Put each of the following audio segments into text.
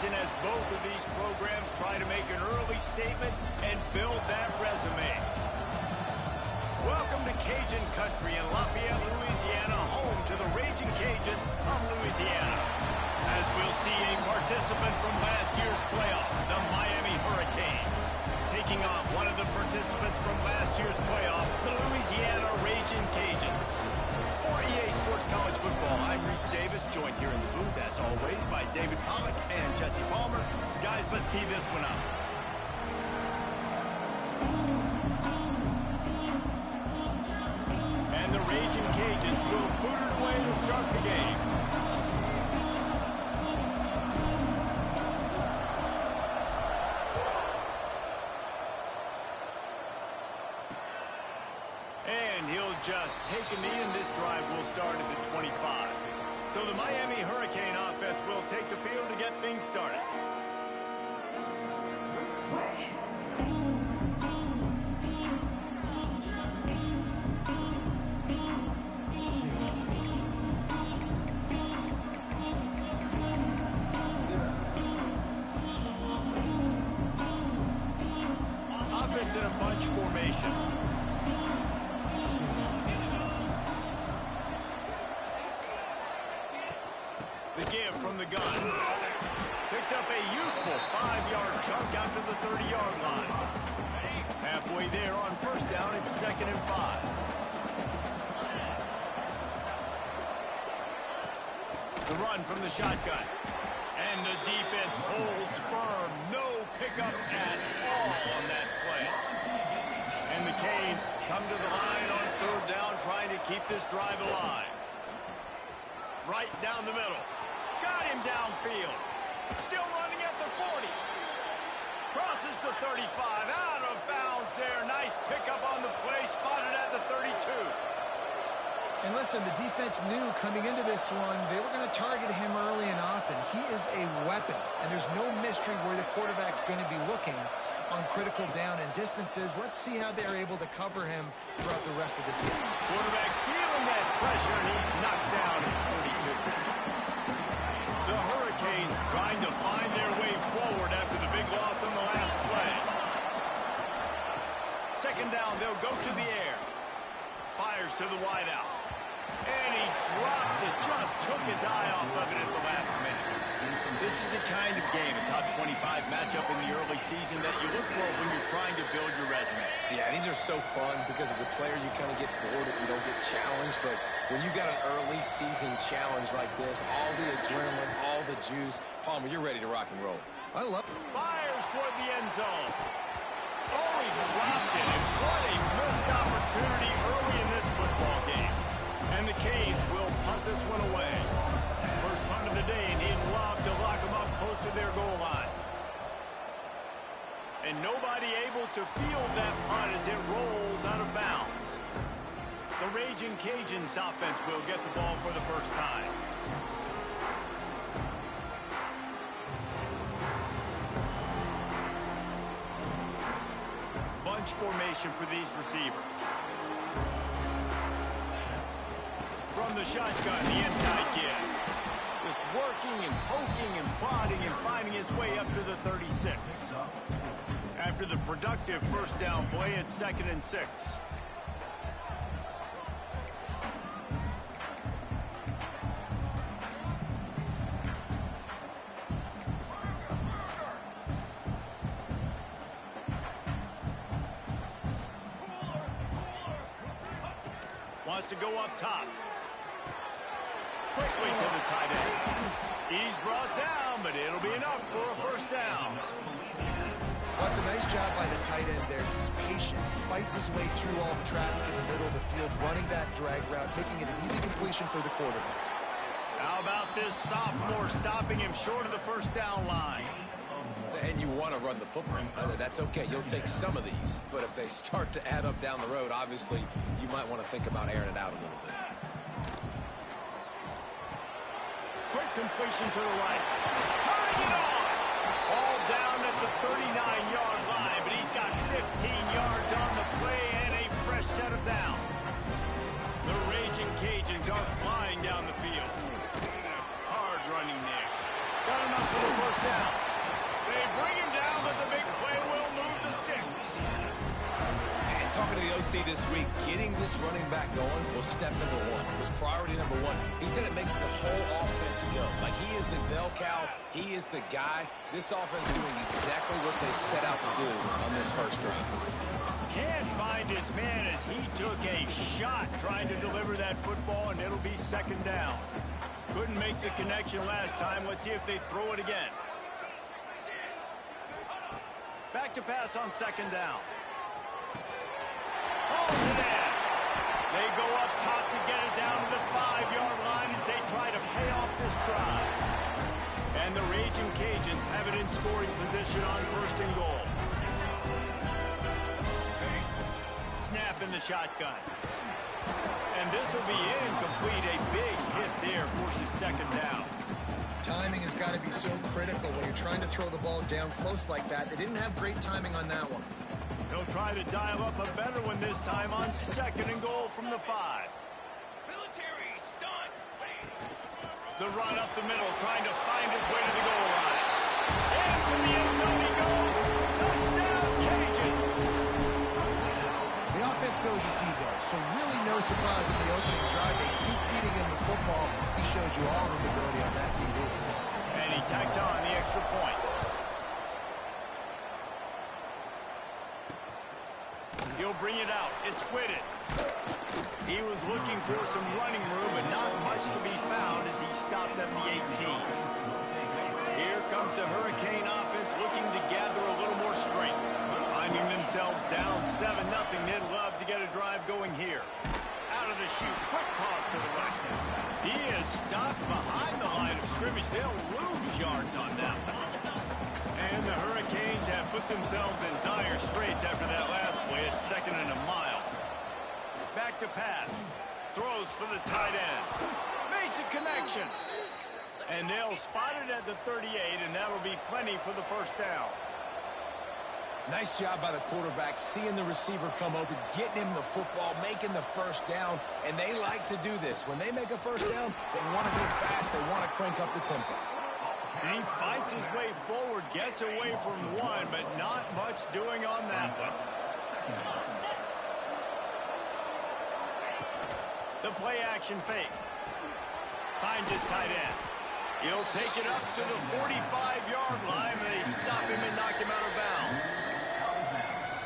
As both of these programs try to make an early statement and build that resume. Welcome to Cajun Country in Lafayette, Louisiana, home to the Raging Cajuns of Louisiana. As we'll see a participant from last year's playoff, the Miami Hurricanes, taking on one of the participants from last year's playoff, the Louisiana Raging Cajuns. For EA Sports College Football, I'm Reese Davis, joined here in the booth, as always, by David Pollack and Jesse Palmer. Guys, let's tee this one up. And the Raging Cajuns will put it away to start the game. And he'll just take a knee, and this drive will start at the 25. So the Miami Hurricane offense will take the field to get things started. Offense in a bunch formation. The give from the gun. Picks up a useful 5-yard chunk out to the 30-yard line. Halfway there on first down, it's 2nd and 5. The run from the shotgun. And the defense holds firm. No pickup at all on that play. And the Canes come to the line on 3rd down, trying to keep this drive alive. Right down the middle. Got him downfield. Still running at the 40. Crosses the 35. Out of bounds there. Nice pickup on the play. Spotted at the 32. And listen, the defense knew coming into this one, they were going to target him early and often. He is a weapon, and there's no mystery where the quarterback's going to be looking on critical down and distances. Let's see how they're able to cover him throughout the rest of this game. Quarterback feeling that pressure, and he's knocked down at 42. The Hurricanes trying to find their way forward after the big loss on the last play. 2nd down, they'll go to the air. Fires to the wideout. And he drops it. Just took his eye off of it at the last minute. This is the kind of game, a top 25 matchup in the early season, that you look for when you're trying to build your resume. Yeah, these are so fun because as a player you kind of get bored if you don't get challenged. But when you got an early season challenge like this, all the adrenaline, all the juice, Palmer, you're ready to rock and roll. I love it. Fires toward the end zone. Oh, he dropped it. And what a missed opportunity early in this football game. And the Canes will punt this one away. First punt of the day, and he'd love to lock them up close to their goal line. And nobody able to field that punt as it rolls out of bounds. The Raging Cajuns offense will get the ball for the first time. Bunch formation for these receivers. From the shotgun, the inside give. Just working and poking and prodding and finding his way up to the 36. After the productive first down play, it's 2nd and 6. Wants to go up top. Quickly to the tight end. He's brought down, but it'll be enough for a first down. Well, it's a nice job by the tight end there. He's patient, fights his way through all the traffic in the middle of the field, running that drag route, making it an easy completion for the quarterback. How about this sophomore stopping him short of the first down line? And you want to run the football. That's okay. You'll take some of these. But if they start to add up down the road, obviously, you might want to think about airing it out a little bit. Quick completion to the right. Turning it on. All down at the 39-yard line, but he's got 15 yards on the play and a fresh set of downs. The Raging Cajuns are flying down the field. Hard running there. Got him up for the first down. They bring him down, but the big play will move the sticks. And talking to the OC this week, getting this running back going was step number one. Was priority number one. He said it makes the whole offense go. Like, he is the bell cow. He is the guy. This offense is doing exactly what they set out to do on this first drive. Can't find his man as he took a shot trying to deliver that football, and it'll be second down. Couldn't make the connection last time. Let's see if they throw it again. Back to pass on second down. Holds it in. They go up top to get it down to the 5-yard line as they try to pay off this drive. And the Raging Cajuns have it in scoring position on first and goal. Snap in the shotgun. And this will be incomplete. A big hit there forces second down. Timing has got to be so critical when you're trying to throw the ball down close like that. They didn't have great timing on that one. He'll try to dial up a better one this time on second and goal from the 5. Military stunt. The run up the middle, trying to find his way to the goal line. Into the end zone he goes. Touchdown, Cajuns. The offense goes as he goes, so really no surprise in the opening drive. They keep feeding him the football. He showed you all his ability on that TV. And he tacks on the extra point. He'll bring it out. It's Whitted. He was looking for some running room, but not much to be found as he stopped at the 18. Here comes the Hurricane offense looking to gather a little more strength. Finding themselves down 7-0. They'd love to get a drive going here. Out of the chute. Quick toss to the right. He is stopped behind the line of scrimmage. They'll lose yards on that one. And the Hurricanes have put themselves in dire straits after that last play at 2nd and a mile. Back to pass. Throws for the tight end. Makes a connection. And they'll spot it at the 38, and that'll be plenty for the first down. Nice job by the quarterback, seeing the receiver come open, getting him the football, making the first down, and they like to do this. When they make a first down, they want to go fast, they want to crank up the tempo. And he fights his way forward, gets away from one, but not much doing on that one. The play action fake. Finds his tight end. He'll take it up to the 45-yard line, and they stop him and knock him out of bounds.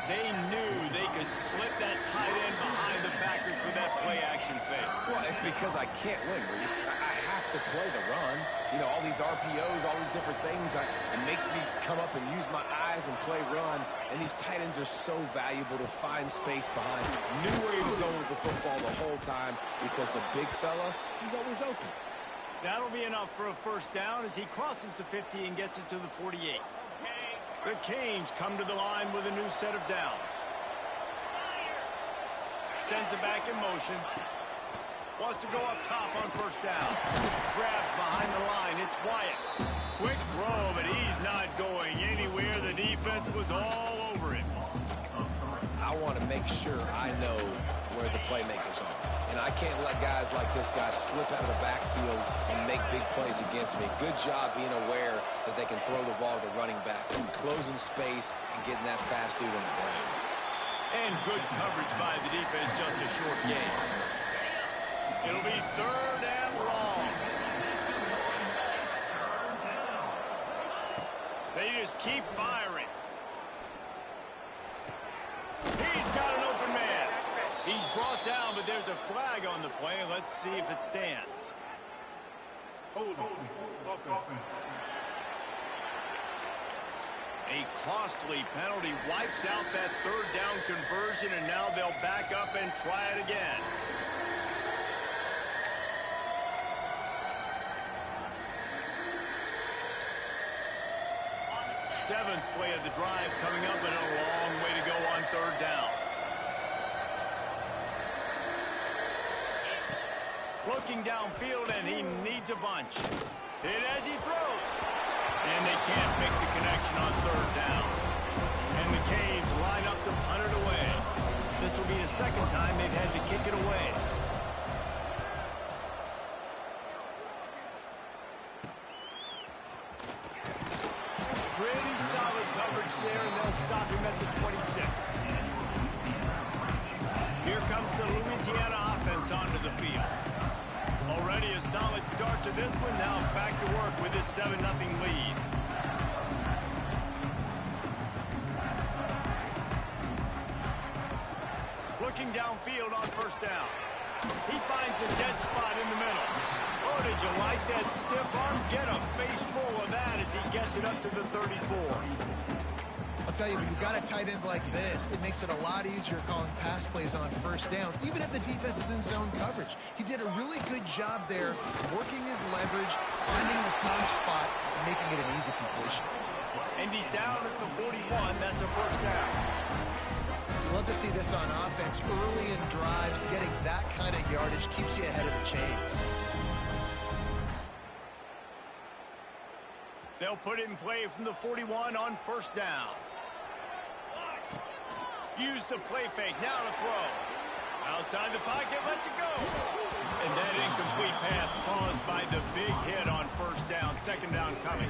They knew they could slip that tight end behind the backers with that play action fake. Well, it's because I can't win, Reese. I have to play the run. You know, all these RPOs, all these different things, it makes me come up and use my eyes and play run. And these tight ends are so valuable to find space behind. Knew where he was going with the football the whole time because the big fella, he's always open. That'll be enough for a first down as he crosses the 50 and gets it to the 48. The Canes come to the line with a new set of downs. Sends it back in motion. Wants to go up top on first down. Grabbed behind the line. It's Wyatt. Quick throw, but he's not going anywhere. The defense was all over him. I want to make sure I know where the playmakers are. And I can't let guys like this guy slip out of the backfield and make big plays against me. Good job being aware that they can throw the ball to the running back, closing space and getting that fast dude on the ground. And good coverage by the defense, just a short gain. It'll be 3rd and long. They just keep firing. He's got an open man. He's brought down, but there's a flag on the play. Let's see if it stands. A costly penalty wipes out that 3rd down conversion, and now they'll back up and try it again. 7th play of the drive coming up, but a long way to go on 3rd down. Looking downfield, and he needs a bunch. Hit as he throws. And they can't make the connection on 3rd down. And the Canes line up to punt it away. This will be the 2nd time they've had to kick it away. Pretty solid coverage there, and they'll stop him at the 26. Here comes the Louisiana offense onto the field. Already a solid start to this one. Now back to work with this 7-0 lead. Looking downfield on 1st down. He finds a dead spot in the middle. Oh, did you like that stiff arm? Get a face full of that as he gets it up to the 34. I'll tell you, when you've got a tight end like this, it makes it a lot easier calling pass plays on 1st down, even if the defense is in zone coverage. He did a really good job there, working his leverage, finding the soft spot, and making it an easy completion. And he's down at the 41. That's a 1st down. You love to see this on offense. Early in drives, getting that kind of yardage keeps you ahead of the chains. They'll put it in play from the 41 on 1st down. Use the play fake. Now to throw. Outside the pocket, lets it go. And that incomplete pass caused by the big hit on 1st down. 2nd down coming.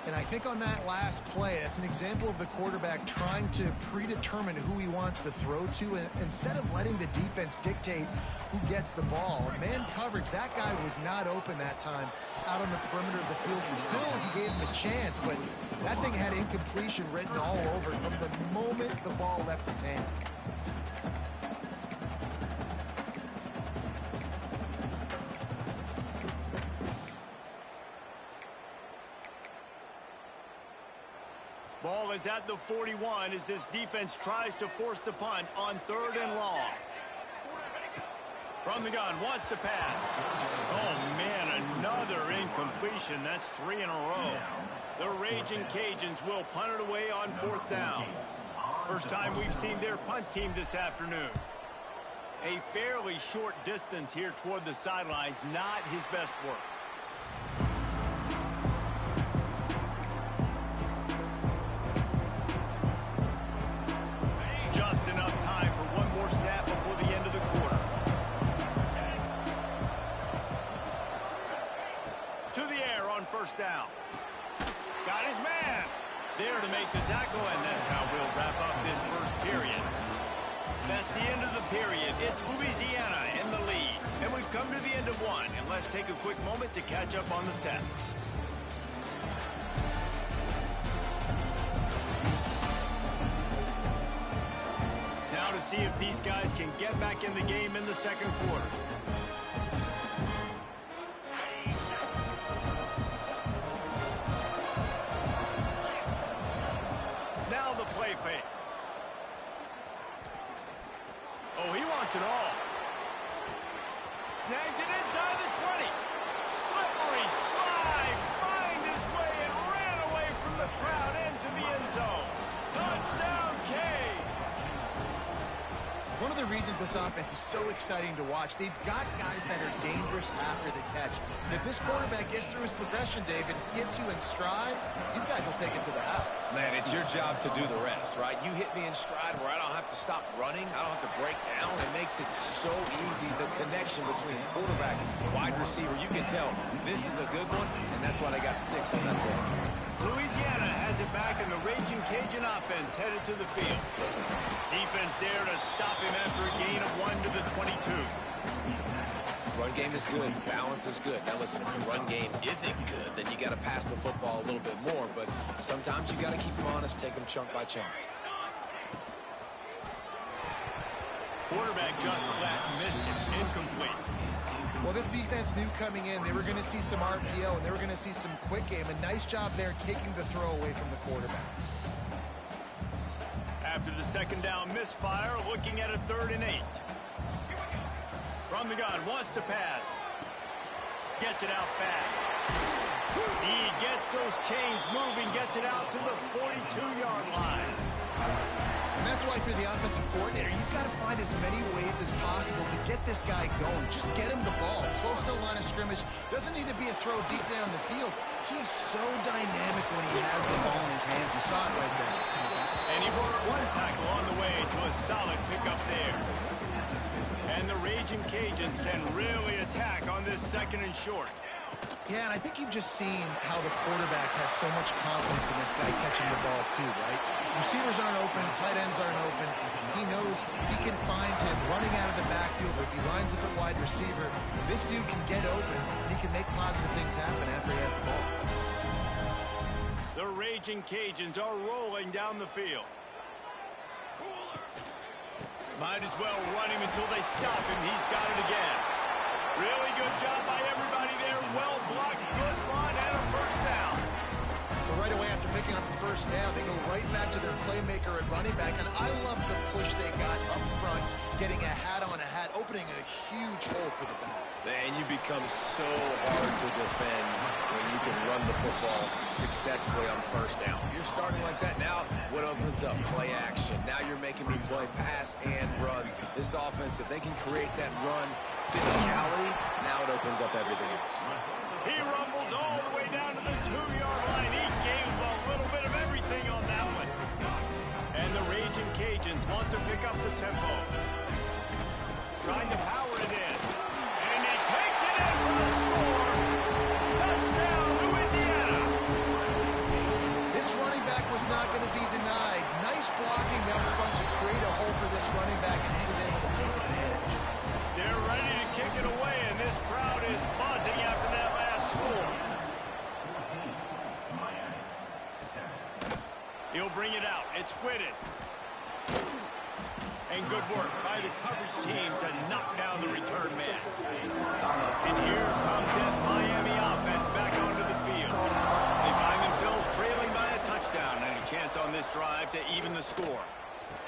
And I think on that last play, that's an example of the quarterback trying to predetermine who he wants to throw to, and instead of letting the defense dictate who gets the ball. Man coverage, that guy was not open that time out on the perimeter of the field. Still, he gave him a chance, but that thing had incompletion written all over it from the moment the ball left his hand. Ball is at the 41 as this defense tries to force the punt on 3rd and long. From the gun, wants to pass. Oh, man, another incompletion. That's 3 in a row. The Raging Cajuns will punt it away on 4th down. First time we've seen their punt team this afternoon. A fairly short distance here toward the sidelines, not his best work. Just enough time for one more snap before the end of the quarter. To the air on 1st down. Got his man. There to make the tackle, and that's how we'll wrap up this 1st period. That's the end of the period. It's Louisiana in the lead. And we've come to the end of one. And let's take a quick moment to catch up on the stats. Now to see if these guys can get back in the game in the 2nd quarter. Now the play fake. Oh, he wants it all. Snags it inside the 20. Slippery slide. Find his way and ran away from the crowd into the end zone. Touchdown, Canes. One of the reasons this offense is so exciting to watch, they've got guys that are dangerous after the catch. And if this quarterback gets through his progression, David, gets you in stride, these guys will take it to the house. Man, it's your job to do the rest, right? You hit me in stride where I don't have to stop running. I don't have to break down. It makes it so easy. The connection between quarterback and wide receiver, you can tell this is a good one, and that's why they got 6 on that play. Louisiana has it back, and the Raging Cajun offense headed to the field. Defense there to stop him after a gain of 1 to the 22. Run game is good. Balance is good. Now listen, if the run game isn't good, then you got to pass the football a little bit more. But sometimes you got to keep them honest, take them chunk by chunk. Quarterback just flat missed it. Incomplete. Well, this defense knew coming in they were going to see some RPO and they were going to see some quick game. A nice job there taking the throw away from the quarterback. After the 2nd down misfire, looking at a 3rd and 8. From the gun, wants to pass. Gets it out fast. He gets those chains moving, gets it out to the 42-yard line. And that's why, if you're the offensive coordinator, you've got to find as many ways as possible to get this guy going. Just get him the ball close to the line of scrimmage. Doesn't need to be a throw deep down the field. He's so dynamic when he has the ball in his hands. You saw it right there. And he brought one tackle on the way to a solid pickup there. And the Raging Cajuns can really attack on this 2nd and short. Yeah, and I think you've just seen how the quarterback has so much confidence in this guy catching the ball too, right? Receivers aren't open, tight ends aren't open. He knows he can find him running out of the backfield. If he lines up at wide receiver, this dude can get open, and he can make positive things happen after he has the ball. The Raging Cajuns are rolling down the field. Might as well run him until they stop him. He's got it again. Really good job by everybody there. Well blocked, good run, and a first down. But right away after picking up the first down, they go right back to their playmaker at running back. And I love the push they got up front, getting a hat on a hat, opening a huge hole for the back. And you become so hard to defend when you can run the football successfully on first down. You're starting like that now. What opens up? Play action. Now you're making me play pass and run. This offense, if they can create that run physicality, now it opens up everything else. He rumbles all the way down to the 2-yard line. He gave a little bit of everything on that one. And the Raging Cajuns want to pick up the tempo. Trying to power it in. And he takes it in for the score. Touchdown, Louisiana. This running back was not going to be denied. Nice blocking up front to create a hole for this running back, and he was able to take advantage. They're ready to kick it away, and this crowd is buzzing after that last score. He'll bring it out. It's Whitted. And good work by the coverage team to knock down the return man. And here comes that Miami offense back onto the field. They find themselves trailing by a touchdown and a chance on this drive to even the score.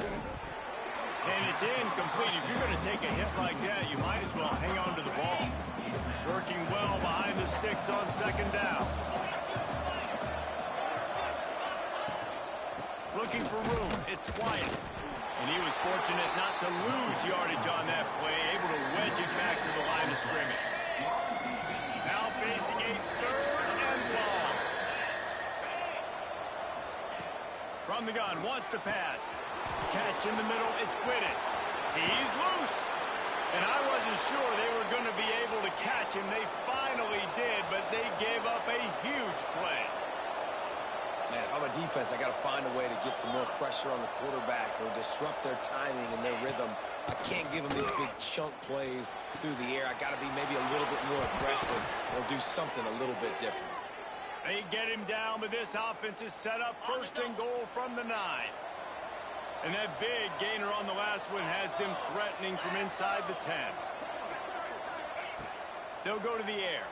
And it's incomplete. If you're going to take a hit like that, you might as well hang on to the ball. Working well behind the sticks on 2nd down. Looking for room. It's Wyatt. And he was fortunate not to lose yardage on that play, able to wedge it back to the line of scrimmage. Now facing a 3rd and long. From the gun, wants to pass. Catch in the middle, it's Whitted. He's loose. And I wasn't sure they were going to be able to catch him. They finally did, but they gave up a huge play. Man, if I'm a defense, I got to find a way to get some more pressure on the quarterback or disrupt their timing and their rhythm. I can't give them these big chunk plays through the air. I got to be maybe a little bit more aggressive or do something a little bit different. They get him down, but this offense is set up 1st and goal from the 9. And that big gainer on the last one has them threatening from inside the 10. They'll go to the air.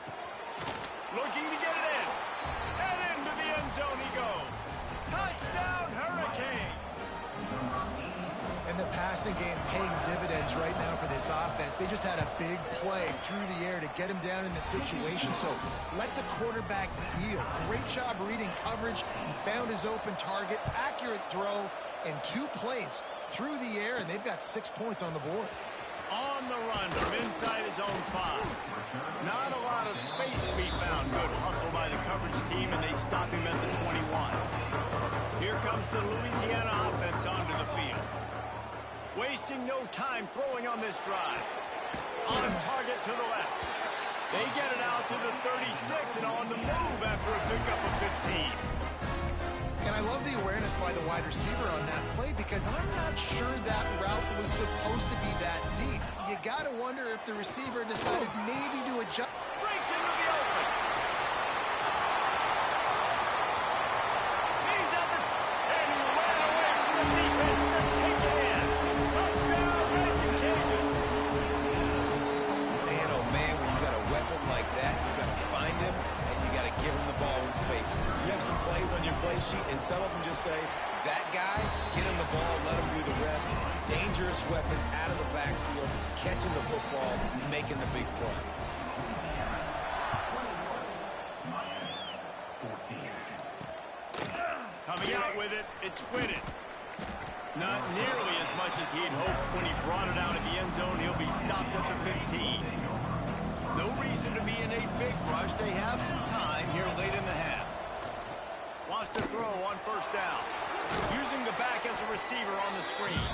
Looking to get it in. And into the end zone he goes. Touchdown, Hurricane! And the passing game paying dividends right now for this offense. They just had a big play through the air to get him down in the situation. So let the quarterback deal. Great job reading coverage. He found his open target. Accurate throw. And 2 plays through the air, and they've got 6 points on the board. On the run from inside his own 5. Not a lot of space to be found. Good hustle by the coverage team, and they stop him at the 21. Here comes the Louisiana offense onto the field. Wasting no time throwing on this drive. On target to the left. They get it out to the 36 and on the move after a pickup of 15. And I love the awareness by the wide receiver on that play because I'm not sure that route was supposed to be that deep. You got to wonder if the receiver decided maybe to adjust. Breaks into the open. He's at the... And he ran away from the defense to take it in. Touchdown, Raging Cajun. Man, oh man, when you got a weapon like that, you got to find him and you got to give him the ball in space. You have some plays on your play sheet, and some of them just say, that guy, get him the ball, let him do the rest. Dangerous weapon out of the backfield, catching the football, making the big play. Coming out with it, it's Whitted. Not nearly as much as he'd hoped when he brought it out of the end zone. He'll be stopped at the 15. No reason to be in a big rush. They have some time here late in the half. Wants to throw on first down. Using the back as a receiver on the screen.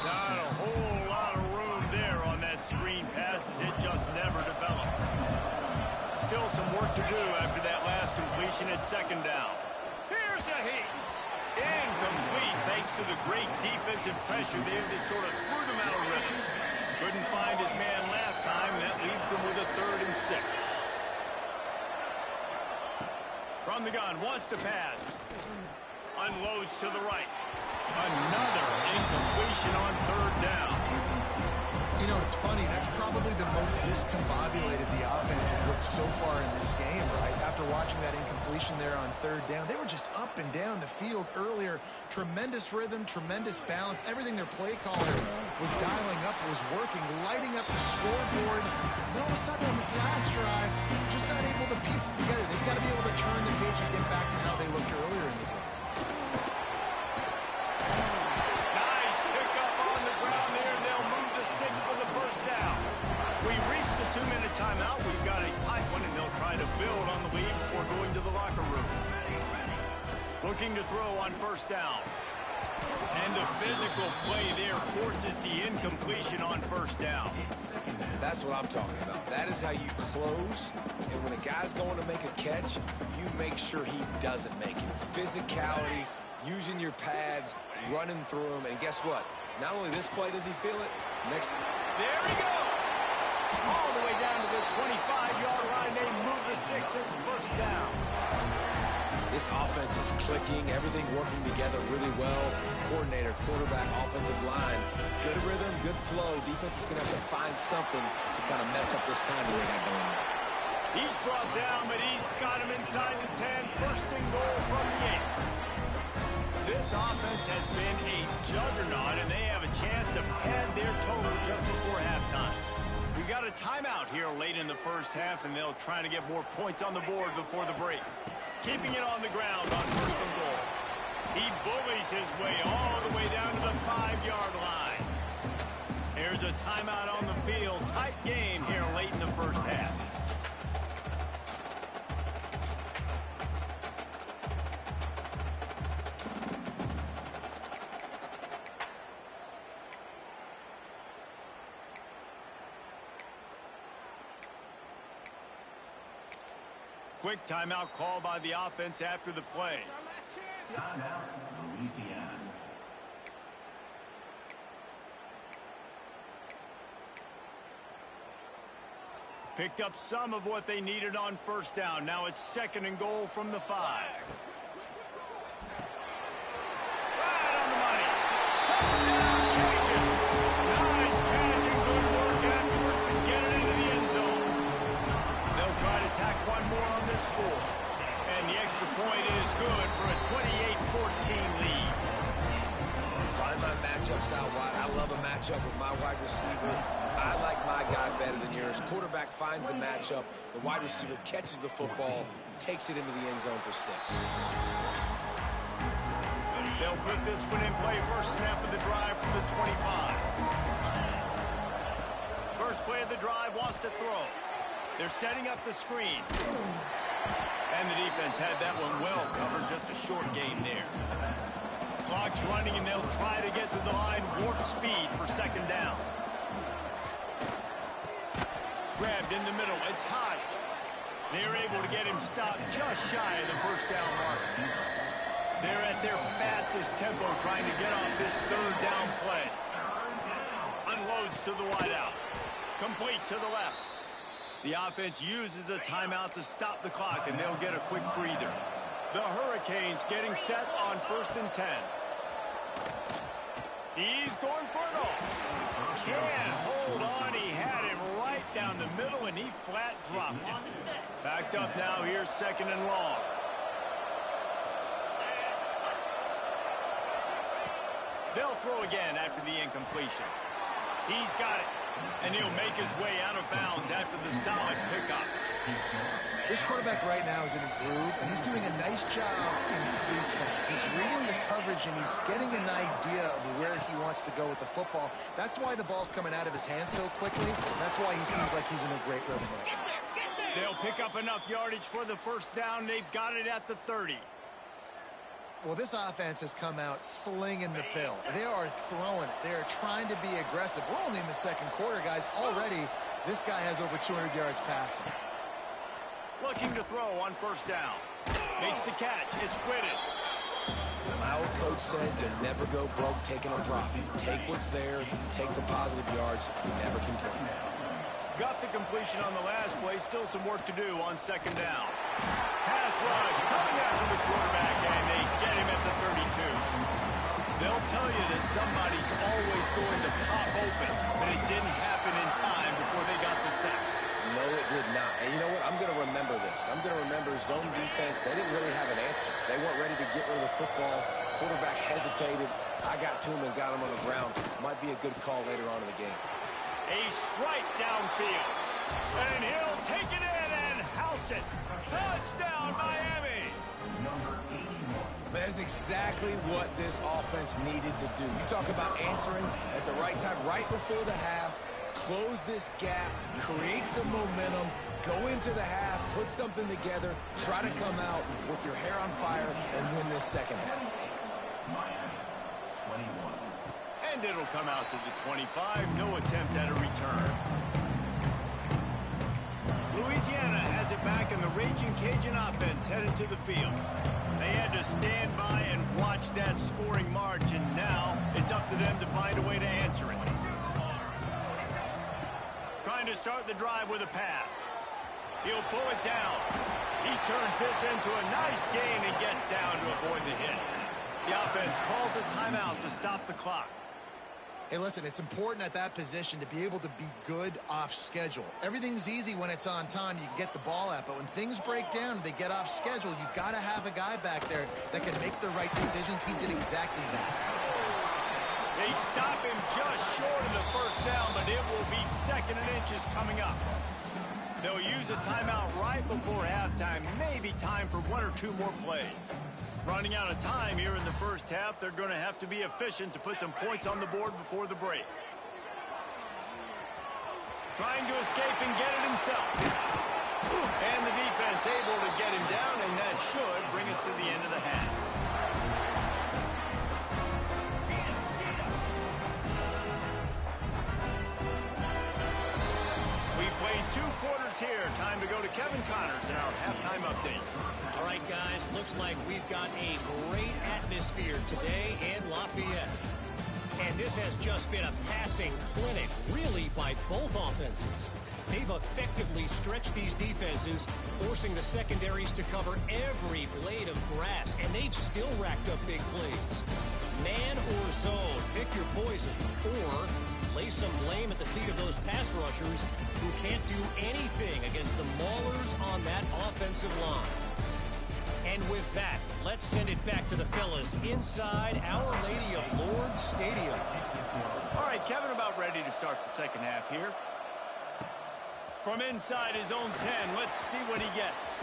Not a whole lot of room there on that screen pass as it just never developed. Still some work to do after that last completion at second down. Here's a heat. Incomplete thanks to the great defensive pressure there that sort of threw them out of rhythm. Couldn't find his man last time, and that leaves them with a 3rd and 6. From the gun, wants to pass. Unloads to the right. Another incompletion on 3rd down. You know, it's funny. That's probably the most discombobulated the offense has looked so far in this game, right? After watching that incompletion there on 3rd down, they were just up and down the field earlier. Tremendous rhythm, tremendous balance. Everything their play caller was dialing up was working, lighting up the scoreboard. And all of a sudden on this last drive, just not able to piece it together. They've got to be able to turn the page and get back to how they looked earlier in the game. Timeout. We've got a tight one, and they'll try to build on the lead before going to the locker room. Looking to throw on first down. And the physical play there forces the incompletion on first down. That's what I'm talking about. That is how you close. And when a guy's going to make a catch, you make sure he doesn't make it. Physicality, using your pads, running through them. And guess what? Not only this play does he feel it, next. There he goes. All the way down to the 25-yard line. They move the sticks. It's first down. This offense is clicking. Everything working together really well. Coordinator, quarterback, offensive line. Good rhythm, good flow. Defense is going to have to find something to kind of mess up this timing they got going on. He's brought down, but he's got him inside the 10. First and goal from the 8. This offense has been a juggernaut, and they have a chance to pad their total just before halftime. We got a timeout here late in the first half, and they'll try to get more points on the board before the break. Keeping it on the ground on first and goal. He bullies his way all the way down to the 5-yard line. There's a timeout on the field. Tight game here late in the first half. Quick timeout call by the offense after the play. Timeout, Louisiana. Picked up some of what they needed on first down. Now it's second and goal from the 5. Right on the money. Touchdown, Cajuns. Nice catch and good work afterwards to get it into the end zone. They'll try to tack one more on their score. And the extra point is good for a 28-14 lead. Find my matchups out wide. I love a matchup with my wide receiver. I like my guy better than yours. Quarterback finds the matchup. The wide receiver catches the football, takes it into the end zone for 6. They'll put this one in play. First snap of the drive from the 25. First play of the drive, wants to throw. They're setting up the screen. And the defense had that one well covered. Just a short gain there. Clock's running, and they'll try to get to the line. Warp speed for second down. Grabbed in the middle. It's Hodge. They're able to get him stopped just shy of the first down mark. They're at their fastest tempo trying to get off this third down play. Unloads to the wideout. Complete to the left. The offense uses a timeout to stop the clock, and they'll get a quick breather. The Hurricanes getting set on first and 10. He's going for it all. Can't hold on. He had him right down the middle, and he flat dropped it. Backed up now. Here's second and long. They'll throw again after the incompletion. He's got it, and he'll make his way out of bounds after the solid pickup. This quarterback right now is in a groove, and he's doing a nice job in pre-snap. He's reading the coverage, and he's getting an idea of where he wants to go with the football. That's why the ball's coming out of his hands so quickly. That's why he seems like he's in a great rhythm right now. They'll pick up enough yardage for the first down. They've got it at the 30. Well, this offense has come out slinging the pill. They are throwing it. They are trying to be aggressive. We're only in the second quarter, guys. Already, this guy has over 200 yards passing. Looking to throw on first down. Makes the catch. It's Whitted. My old coach said to never go broke taking a profit. Take what's there, take the positive yards, and never complain. Got the completion on the last play. Still some work to do on second down. Pass rush coming after the quarterback, and they get him at the 32. They'll tell you that somebody's always going to pop open, but it didn't happen in time before they got the sack. No, it did not. And you know what? I'm going to remember this. I'm going to remember zone defense. They didn't really have an answer. They weren't ready to get rid of the football. Quarterback hesitated. I got to him and got him on the ground. Might be a good call later on in the game. A strike downfield. And he'll take it in and house it. Touchdown, Miami. That's exactly what this offense needed to do. You talk about answering at the right time, right before the half. Close this gap, create some momentum, go into the half, put something together, try to come out with your hair on fire and win this second half. And it'll come out to the 25. No attempt at a return. Louisiana has it back, and the Raging Cajun offense headed to the field. They had to stand by and watch that scoring margin. Now it's up to them to find a way to answer it. Trying to start the drive with a pass. He'll pull it down. He turns this into a nice gain and gets down to avoid the hit. The offense calls a timeout to stop the clock. Hey, listen, it's important at that position to be able to be good off schedule. Everything's easy when it's on time. You can get the ball out. But when things break down and they get off schedule, you've got to have a guy back there that can make the right decisions. He did exactly that. They stop him just short of the first down, but it will be second and inches coming up. They'll use a timeout right before halftime. Maybe time for one or two more plays. Running out of time here in the first half, they're going to have to be efficient to put some points on the board before the break. Trying to escape and get it himself. And the defense able to get him down, and that should bring us to the end of the half. Two quarters here. Time to go to Kevin Connors in our halftime update. All right, guys, looks like we've got a great atmosphere today in Lafayette. And this has just been a passing clinic, really, by both offenses. They've effectively stretched these defenses, forcing the secondaries to cover every blade of grass, and they've still racked up big plays. Man or zone, pick your poison, or lay some blame at the feet of those pass rushers who can't do anything against the maulers on that offensive line. And with that, let's send it back to the fellas inside Our Lady of Lourdes Stadium. All right, Kevin about ready to start the second half here. From inside his own 10, let's see what he gets.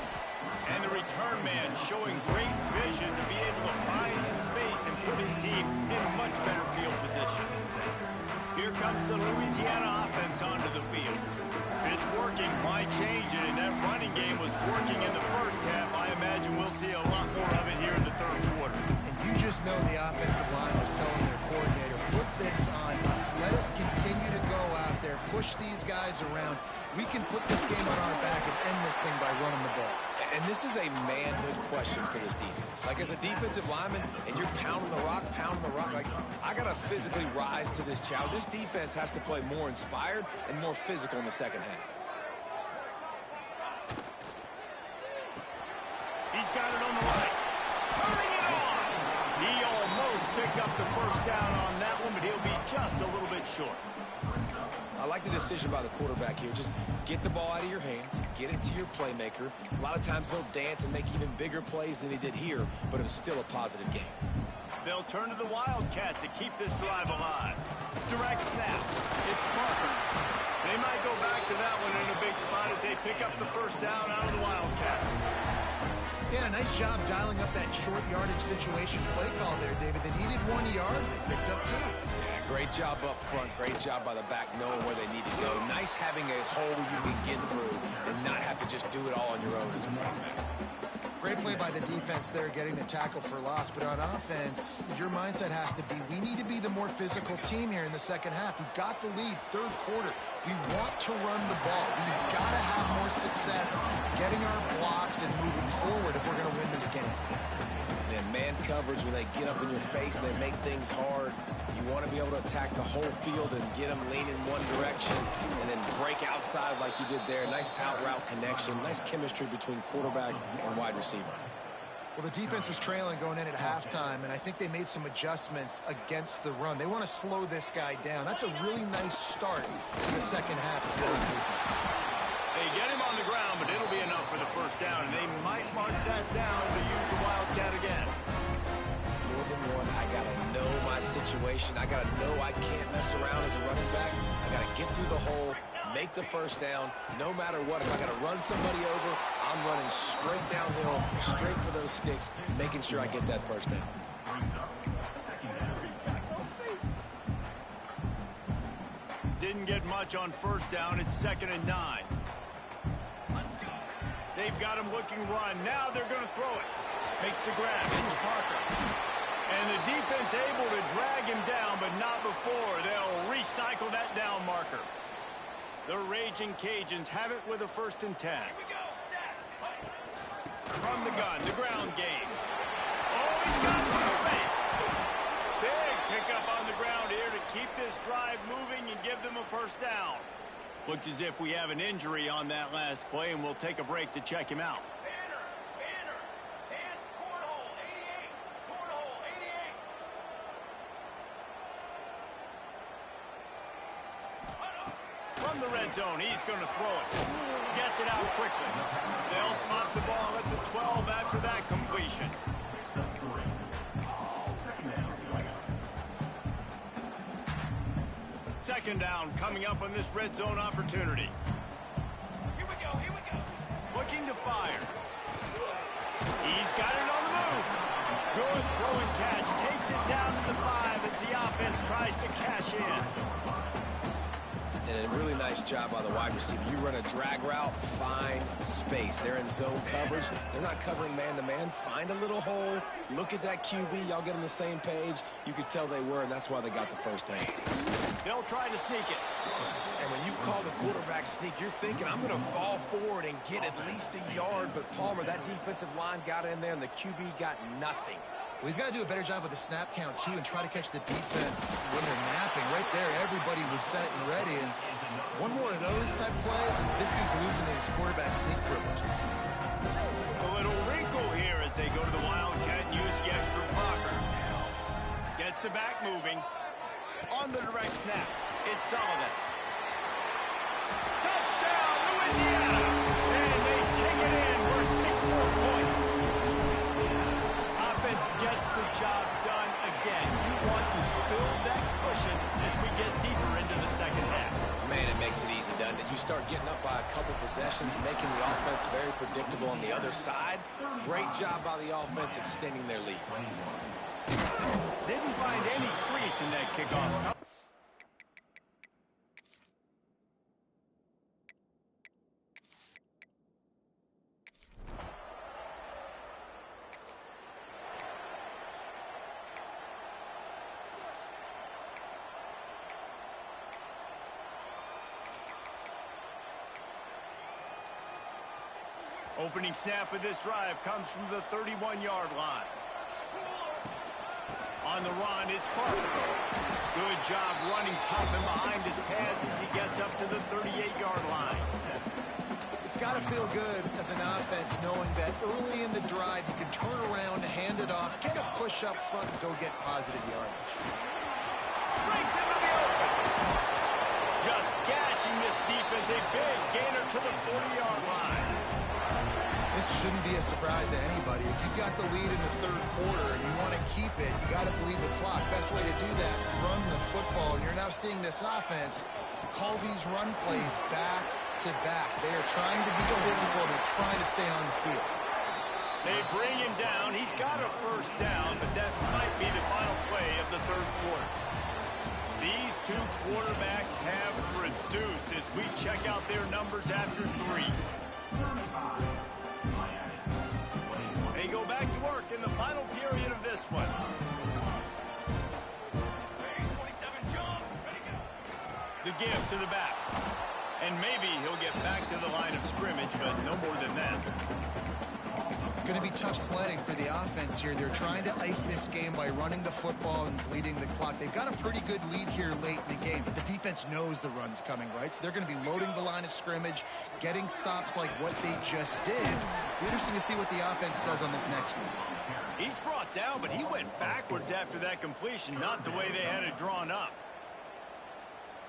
And the return man showing great vision to be able to find some space and put his team in much better field position. Here comes the Louisiana offense onto the field. If it's working, why change it? And that running game was working in the first half. I imagine we'll see a lot more of it here in the third quarter. And you just know the offensive line was telling their coordinator, put this on us. Let us continue to go out there, push these guys around. We can put this game on our back and end this thing by running the ball. And this is a manhood question for this defense. Like, as a defensive lineman, and you're pounding the rock, like, I got to physically rise to this challenge. This defense has to play more inspired and more physical in the second half. He's got it on the right. Turning it on. He almost picked up the first down on that one, but he'll be just a little bit short. I like the decision by the quarterback here. Just get the ball out of your hands, get it to your playmaker. A lot of times they'll dance and make even bigger plays than he did here, but it was still a positive game. They'll turn to the Wildcat to keep this drive alive. Direct snap. It's Parker. They might go back to that one in a big spot as they pick up the first down out of the Wildcat. Yeah, nice job dialing up that short yardage situation play call there, David. They needed 1 yard. They picked up 2. Yeah, great job up front. Great job by the back knowing where they need to go. Nice having a hole you can get through and not have to just do it all on your own as a running back. Great play by the defense there, getting the tackle for loss. But on offense, your mindset has to be, we need to be the more physical team here in the second half. We've got the lead, third quarter. We want to run the ball. We've got to have more success getting our blocks and moving forward if we're going to win this game. And man coverage, when they get up in your face, they make things hard. You want to be able to attack the whole field and get them leaning one direction and then break outside like you did there. Nice out route connection, nice chemistry between quarterback and wide receiver. Well, the defense was trailing going in at halftime, and I think they made some adjustments against the run. They want to slow this guy down. That's a really nice start to the second half of the defense. They get him on the ground, but it'll be enough for the first down, and they might mark that down to use the Wildcat again. More than one, I got to know my situation. I got to know I can't mess around as a running back. I got to get through the hole, make the first down, no matter what. If I got to run somebody over, I'm running straight downhill, straight for those sticks, making sure I get that first down. Didn't get much on first down. It's 2nd and 9. They've got him looking run. Now they're going to throw it. Makes the grab. It's Parker. And the defense able to drag him down, but not before. They'll recycle that down marker. The Raging Cajuns have it with a 1st and 10. From the gun, the ground game. Oh, he's got movement. Big pickup on the ground here to keep this drive moving and give them a first down. Looks as if we have an injury on that last play, and we'll take a break to check him out. Banner, and cornhole 88, From the red zone, he's going to throw it. Gets it out quickly. They'll spot the ball at the 12 after that completion. Second down coming up on this red zone opportunity. Here we go. Looking to fire. He's got it on the move. Good throw and catch. Takes it down to the 5 as the offense tries to cash in. And a really nice job by the wide receiver. You run a drag route, find space. They're in zone coverage. They're not covering man-to-man. Find a little hole. Look at that QB. Y'all get on the same page. You could tell they were, and that's why they got the first down. They'll try to sneak it. And when you call the quarterback sneak, you're thinking, I'm going to fall forward and get at least a yard. But Palmer, that defensive line got in there, and the QB got nothing. Well, he's got to do a better job with the snap count, too, and try to catch the defense when they're napping. Right there, everybody was set and ready. And one more of those type plays, and this dude's losing his quarterback sneak privileges. A little wrinkle here as they go to the Wildcat and use the extra blocker. Gets the back moving. On the direct snap, it's Sullivan. Touchdown, Louisiana! And they take it in for 6 more points. Offense gets the job done again. You want to build that cushion as we get deeper into the second half. Man, it makes it easy, doesn't it? You start getting up by a couple possessions, making the offense very predictable on the other side. Great job by the offense extending their lead. Didn't find any crease in that kickoff. Opening snap of this drive comes from the 31-yard line. On the run, it's Parker. Good job running tough and behind his pads as he gets up to the 38-yard line. It's got to feel good as an offense knowing that early in the drive you can turn around, hand it off, get a push up front, and go get positive yardage. Breaks into the open. Just gashing this defense. A big gainer to the 40-yard line. This shouldn't be a surprise to anybody. If you've got the lead in the third quarter and you want to keep it, you got to bleed the clock. Best way to do that, run the football. And you're now seeing this offense call these run plays back to back. They are trying to be physical. They're trying to stay on the field. They bring him down. He's got a first down, but that might be the final play of the third quarter. These two quarterbacks have produced as we check out their numbers after 3. They go back to work in the final period of this one. 27 jump. Ready to go. The give to the back. And maybe he'll get back to the line of scrimmage, but no more than that. It's going to be tough sledding for the offense here. They're trying to ice this game by running the football and bleeding the clock. They've got a pretty good lead here late in the game, but the defense knows the run's coming, right? So they're going to be loading the line of scrimmage, getting stops like what they just did. It'll be interesting to see what the offense does on this next one. He's brought down, but he went backwards after that completion, not the way they had it drawn up.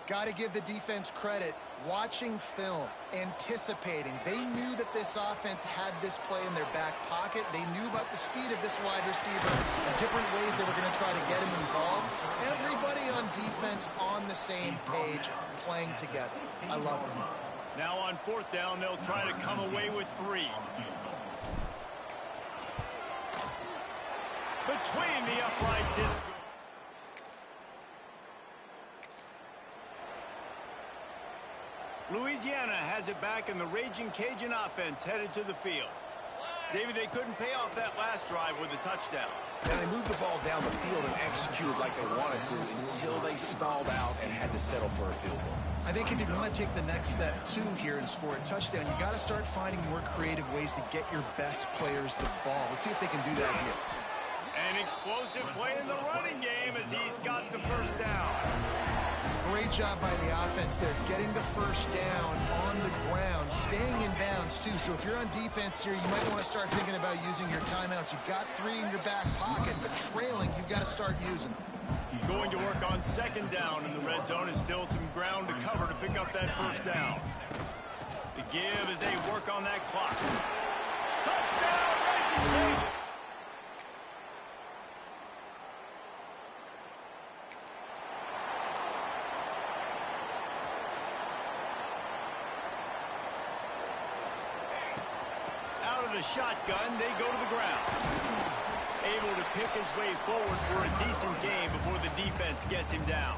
Got to give the defense credit. Watching film, anticipating. They knew that this offense had this play in their back pocket. They knew about the speed of this wide receiver, different ways they were going to try to get him involved. Everybody on defense on the same page, playing together. I love it. Now on fourth down, they'll try to come away with 3. Between the uprights, it's Louisiana has it back, and the Raging Cajun offense headed to the field. David, they couldn't pay off that last drive with a touchdown. Now they moved the ball down the field and executed like they wanted to until they stalled out and had to settle for a field goal. I think if you want to take the next step, too, here and score a touchdown, you got to start finding more creative ways to get your best players the ball. Let's see if they can do that here. An explosive play in the running game as he's got the first down. Great job by the offense there, getting the first down on the ground, staying in bounds, too. So if you're on defense here, you might want to start thinking about using your timeouts. You've got 3 in your back pocket, but trailing, you've got to start using them. Going to work on second down in the red zone, is still some ground to cover to pick up that first down. The give as they work on that clock. Touchdown, Raging Cajun! Out of the shotgun, they go to the ground. Able to pick his way forward for a decent game before the defense gets him down.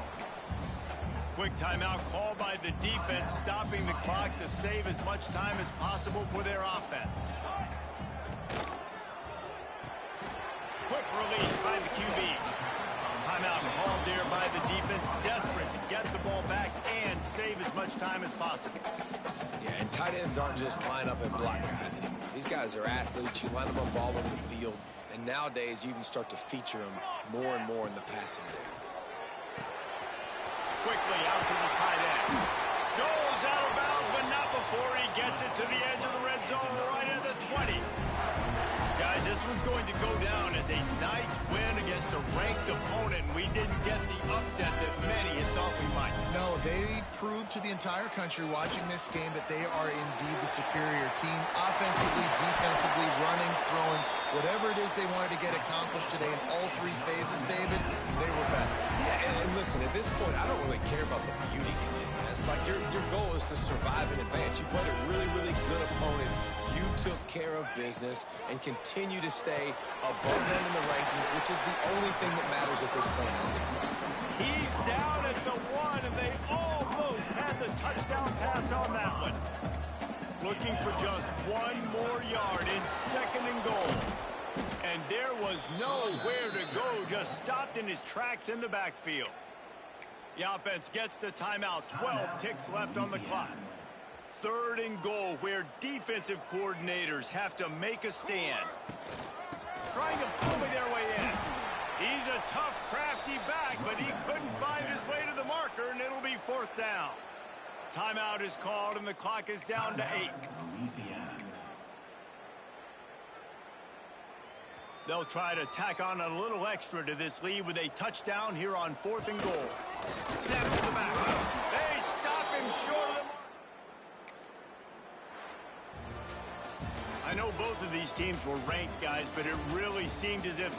Quick timeout called by the defense, stopping the clock to save as much time as possible for their offense. Quick release by the QB. Timeout called there by the defense, desperate to get the ball back and save as much time as possible. Yeah, and tight ends aren't just line up and block guys anymore. These guys are athletes. You line them up all over the field. And nowadays, you even start to feature them more and more in the passing game. Quickly out to the tight end. Goes out of bounds, but not before he gets it to the edge of the red zone right at the 20. Guys, this one's going to go down as a nice win against a ranked opponent. We didn't get the upset that many had thought we might. No, they proved to the entire country watching this game that they are indeed the superior team. Offensively, defensively, running, throwing, whatever it is they wanted to get accomplished today in all 3 phases, David, they were better. Yeah, and listen, at this point, I don't really care about the beauty contest. Like, your goal is to survive and advance. You played a really, really good opponent. You took care of business and continue to stay above them in the rankings, which is the only thing that matters at this point in the season. He's down at the 1, and they almost had the touchdown pass on that one. Looking for just 1 more yard in second and goal. And there was nowhere to go, just stopped in his tracks in the backfield. The offense gets the timeout, 12 ticks left on the clock. Third and goal, where defensive coordinators have to make a stand. Trying to bully their way in. He's a tough, crafty back, but he couldn't find his way to the marker, and it'll be 4th down. Timeout is called, and the clock is down to 8. They'll try to tack on a little extra to this lead with a touchdown here on 4th and goal. Snap to the back. They stop him short of the mark. I know both of these teams were ranked, guys, but it really seemed as if